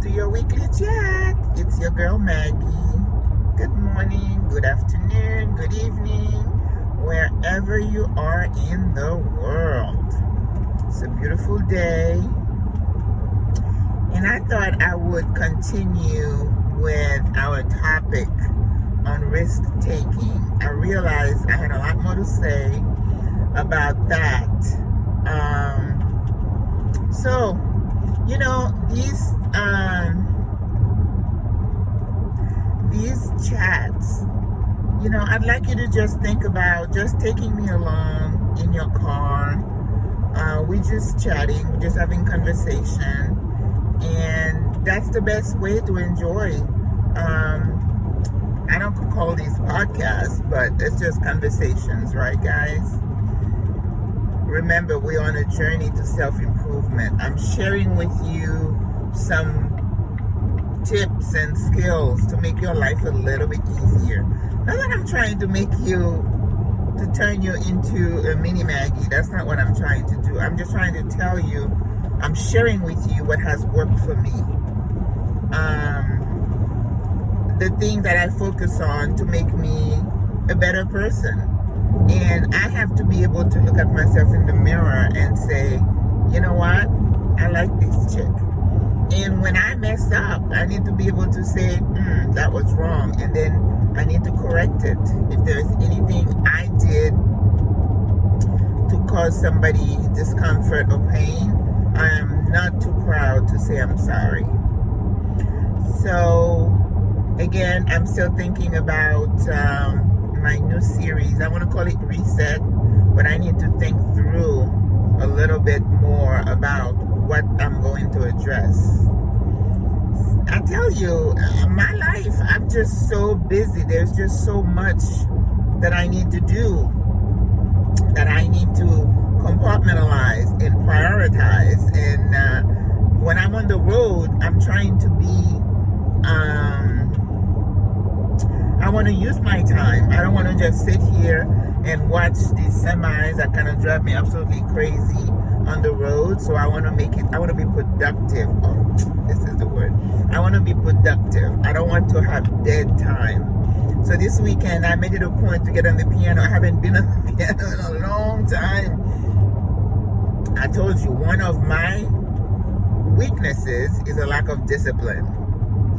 to your weekly chat. It's your girl Maggie. Good morning, good afternoon, good evening, wherever you are in the world. It's a beautiful day, and I thought I would continue with our topic on risk taking. I realized I had a lot more to say about that. So, you know, these chats, you know, I'd like you to just think about just taking me along in your car. We're just chatting, we're just having conversation, and that's the best way to enjoy. I don't call these podcasts, but it's just conversations, right, guys? Remember, we're on a journey to self-improvement. I'm sharing with you some tips and skills to make your life a little bit easier. Not that I'm trying to to turn you into a mini Maggie. That's not what I'm trying to do. I'm just trying to tell you, I'm sharing with you what has worked for me. The things that I focus on to make me a better person. And I have to be able to look at myself in the mirror and say, you know what? I like this chick. And when I mess up, I need to be able to say, that was wrong. And then I need to correct it. If there's anything I did to cause somebody discomfort or pain, I am not too proud to say I'm sorry. So, again, I'm still thinking about my new series. I want to call it Reset, but I need to think through a little bit more about what I'm going to address. I tell you, my life, I'm just so busy. There's just so much that I need to do, that I need to compartmentalize and prioritize. And when I'm on the road, I'm trying to be I want to use my time. I don't want to just sit here and watch these semis that kind of drive me absolutely crazy on the road. So I want to be productive. Oh, this is the word. I want to be productive. I don't want to have dead time. So this weekend I made it a point to get on the piano. I haven't been on the piano in a long time. I told you, one of my weaknesses is a lack of discipline.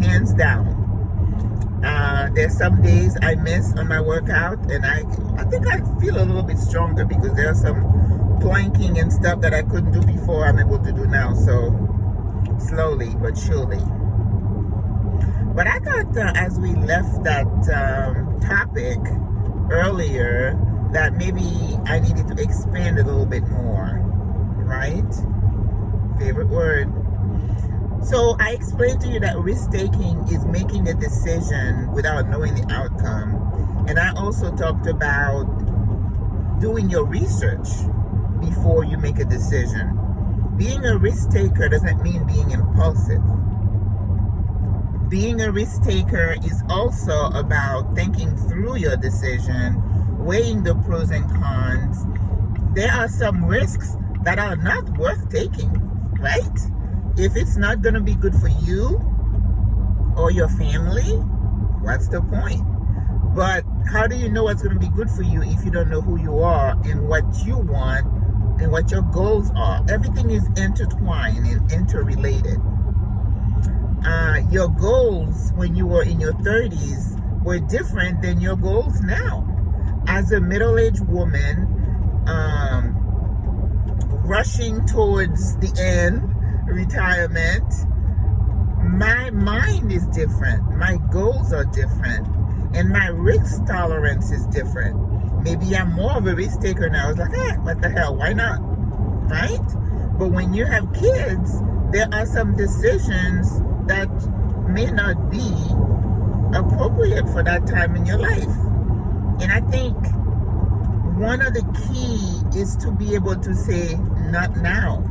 Hands down. There's some days I miss on my workout, and I think I feel a little bit stronger because there's some planking and stuff that I couldn't do before I'm able to do now. So slowly but surely. But I thought as we left that topic earlier, that maybe I needed to expand a little bit more, right? Favorite word. So I explained to you that risk-taking is making a decision without knowing the outcome. And I also talked about doing your research before you make a decision. Being a risk-taker doesn't mean being impulsive. Being a risk-taker is also about thinking through your decision, weighing the pros and cons. There are some risks that are not worth taking, right? If it's not going to be good for you or your family, what's the point? But how do you know what's going to be good for you if you don't know who you are and what you want and what your goals are? Everything is intertwined and interrelated. Your goals when you were in your 30s were different than your goals now. As a middle-aged woman, rushing towards the end, retirement, my mind is different, my goals are different, and my risk tolerance is different. Maybe I'm more of a risk taker now. It's like, what the hell, why not, right? But when you have kids, there are some decisions that may not be appropriate for that time in your life. And I think one of the key is to be able to say, not now.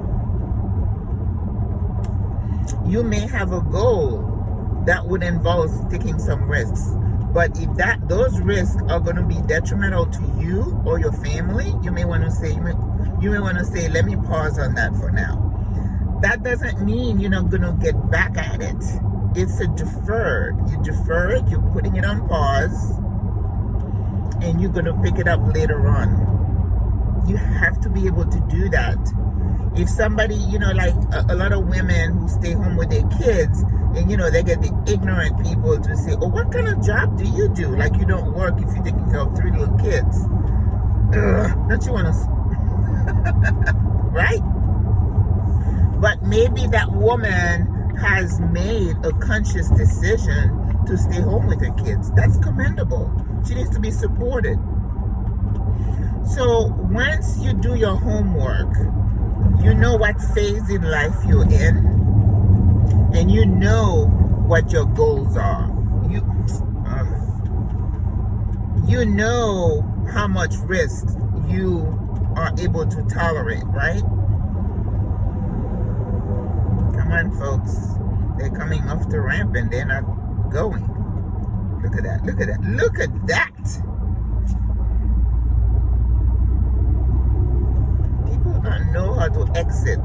You may have a goal that would involve taking some risks, but if those risks are going to be detrimental to you or your family, you may want to say, let me pause on that for now. that doesn't mean you're not gonna get back at it. It's a deferred. You defer it, you're putting it on pause, and you're gonna pick it up later on. You have to be able to do that. If somebody, like a lot of women who stay home with their kids, and they get the ignorant people to say, oh, what kind of job do you do? Like you don't work if you're taking care of 3 little kids. Ugh, don't you want to, right? But maybe that woman has made a conscious decision to stay home with her kids. That's commendable. She needs to be supported. So once you do your homework, you know what phase in life you're in, and you know what your goals are. You know how much risk you are able to tolerate, right? Come on, folks. They're coming off the ramp and they're not going. Look at that. Look at that. Look at that. People don't know how to exit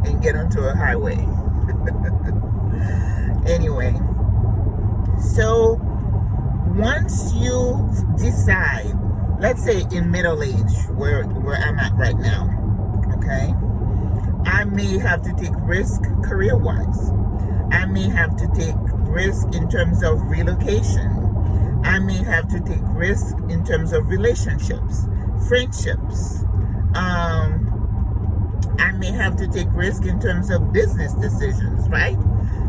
and get onto a highway. Anyway, so once you decide, let's say in middle age, where I'm at right now, okay, I may have to take risk career-wise. I may have to take risk in terms of relocation. I may have to take risk in terms of relationships, friendships. I may have to take risk in terms of business decisions, right?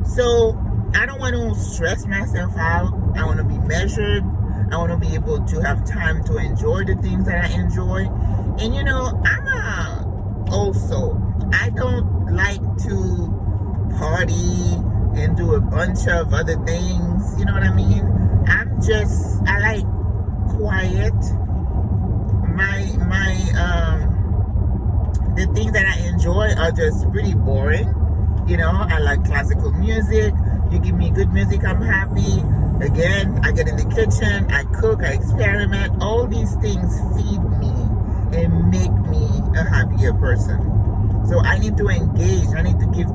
So I don't want to stress myself out. I want to be measured. I want to be able to have time to enjoy the things that I enjoy. And I don't like to party and do a bunch of other things. You know what I mean? I like quiet. The things that I enjoy are just pretty boring. I like classical music. You give me good music, I'm happy. Again, I get in the kitchen, I cook, I experiment. All these things feed me and make me a happier person. So I need to engage. I need to give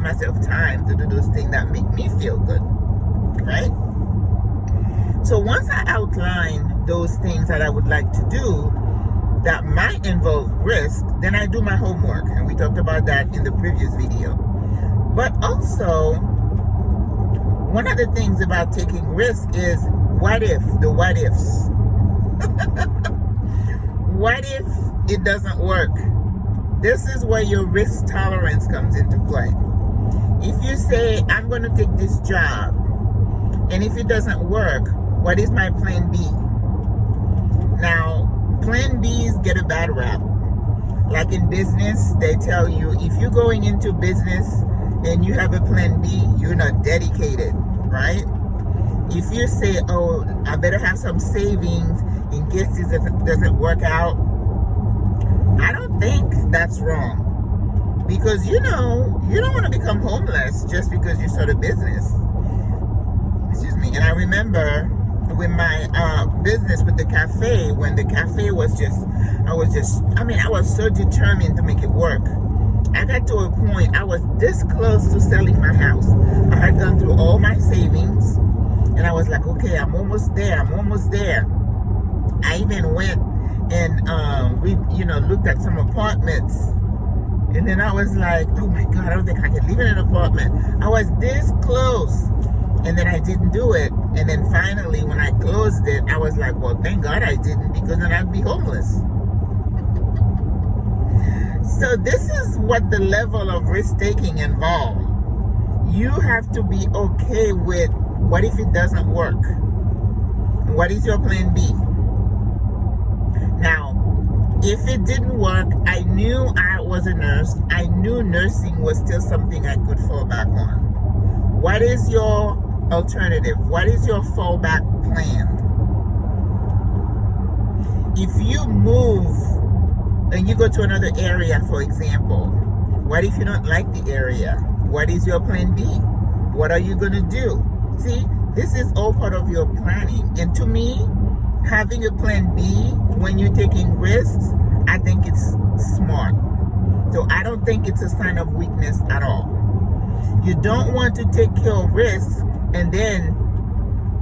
myself time to do those things that make me feel good, right? So once I outline those things that I would like to do that might involve risk, then I do my homework, and we talked about that in the previous video. But also, one of the things about taking risk is what ifs. What if it doesn't work? This is where your risk tolerance comes into play. If you say, I'm going to take this job, and if it doesn't work, what is my plan B? Now, plan Bs get a bad rap. Like in business, they tell you, if you're going into business and you have a plan B, you're not dedicated, right? If you say, oh, I better have some savings in case this doesn't work out, I don't think that's wrong. Because you don't want to become homeless just because you start a business. Excuse me. And I remember with my business with the cafe, when the cafe was I was so determined to make it work. I got to a point, I was this close to selling my house. I had gone through all my savings, and I was like, okay, I'm almost there. I even went and we looked at some apartments, and then I was like, oh my God, I don't think I can live in an apartment. I was this close, and then I didn't do it. And then finally, when I closed it, I was like, well, thank God I didn't, because then I'd be homeless. So this is what the level of risk-taking involves. You have to be okay with, what if it doesn't work? What is your plan B? Now, if it didn't work, I knew I was a nurse. I knew nursing was still something I could fall back on. What is your alternative? What is your fallback plan? If you move and you go to another area, for example, what if you don't like the area? What is your plan B? What are you going to do? See, this is all part of your planning. And to me, having a plan B when you're taking risks, I think it's smart. So I don't think it's a sign of weakness at all. You don't want to take your risks and then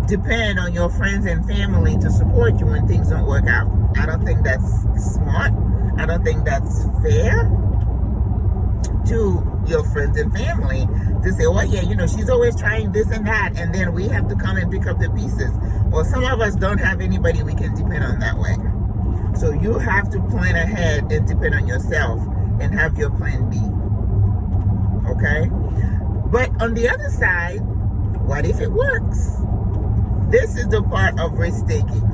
depend on your friends and family to support you when things don't work out. I don't think that's smart. I don't think that's fair to your friends and family to say, well, yeah, she's always trying this and that, and then we have to come and pick up the pieces. Well, some of us don't have anybody we can depend on that way. So you have to plan ahead and depend on yourself and have your plan B. Okay? But on the other side, what if it works? This is the part of risk taking.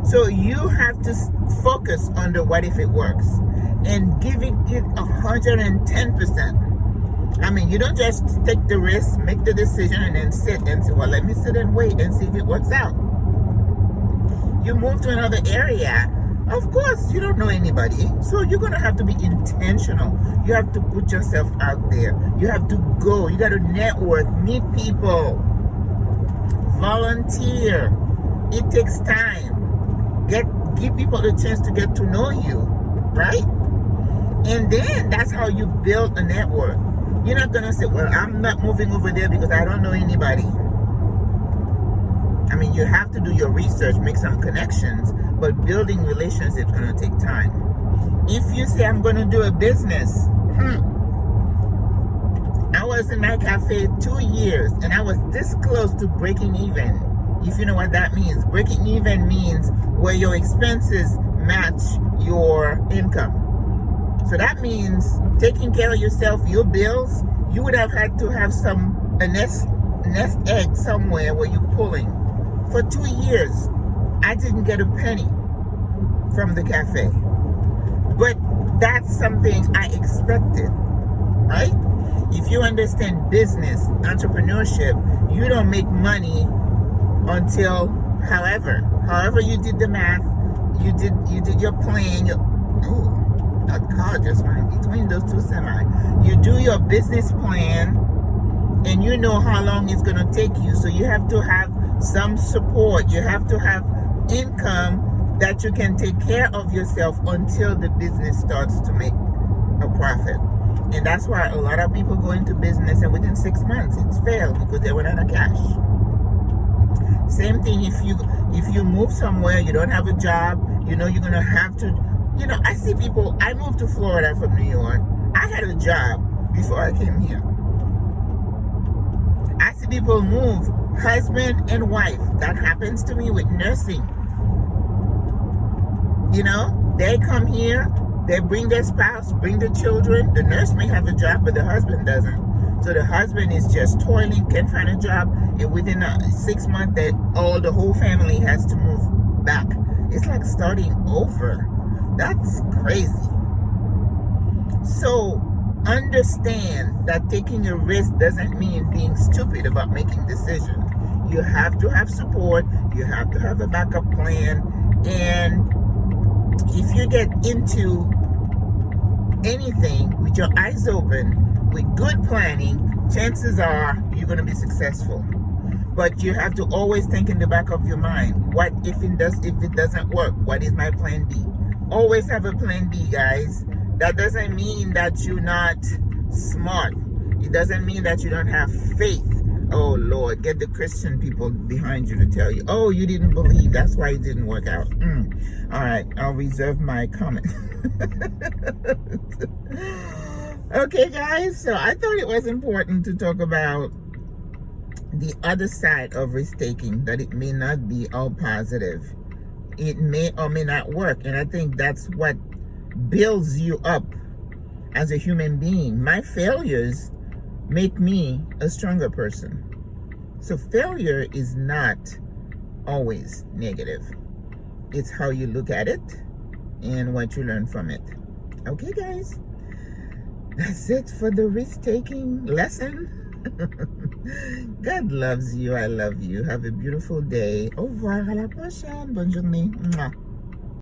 So you have to focus on the what if it works and giving it 110%. I mean, you don't just take the risk, make the decision, and then sit and say, well, let me sit and wait and see if it works out. You move to another area. Of course, you don't know anybody. So you're going to have to be intentional. You have to put yourself out there. You have to go. You got to network, meet people, volunteer. It takes time. Give people a chance to get to know you, right? And then that's how you build a network. You're not going to say, well, I'm not moving over there because I don't know anybody. I mean, you have to do your research, make some connections, but building relationships is going to take time. If you say, I'm going to do a business, I was in my cafe 2 years and I was this close to breaking even. If you know what that means. Breaking even means where your expenses match your income. So that means taking care of yourself, your bills. You would have had to have a nest egg somewhere where you're pulling. For 2 years, I didn't get a penny from the cafe. But that's something I expected, right? If you understand business, entrepreneurship, you don't make money until however you did the math, you did your plan. That car just went between those two semi. You do your business plan, and you know how long it's going to take you. So you have to have some support. You have to have income that you can take care of yourself until the business starts to make a profit. And that's why a lot of people go into business and within 6 months it's failed because they went out of cash. Same thing if you move somewhere, you don't have a job, you're going to have to, I see people, I moved to Florida from New York. I had a job before I came here. I see people move, husband and wife. That happens to me with nursing. They come here, they bring their spouse, bring the children. The nurse may have a job, but the husband doesn't. So the husband is just toiling, can't find a job. And within 6 months, the whole family has to move back. It's like starting over. That's crazy. So understand that taking a risk doesn't mean being stupid about making decisions. You have to have support. You have to have a backup plan. And if you get into anything with your eyes open, with good planning, chances are you're going to be successful. But you have to always think in the back of your mind, what if it doesn't work? What is my plan B? Always have a plan B, guys. That doesn't mean that you're not smart. It doesn't mean that you don't have faith. Oh, Lord, get the Christian people behind you to tell you, oh, you didn't believe. That's why it didn't work out. All right, I'll reserve my comment. Okay, guys, so I thought it was important to talk about the other side of risk-taking, that it may not be all positive. It may or may not work, and I think that's what builds you up as a human being. My failures make me a stronger person. So failure is not always negative. It's how you look at it and what you learn from it. Okay, guys, that's it for the risk-taking lesson. God loves you. I love you. Have a beautiful day. Au revoir. À la prochaine. Bonne journée. Mwah.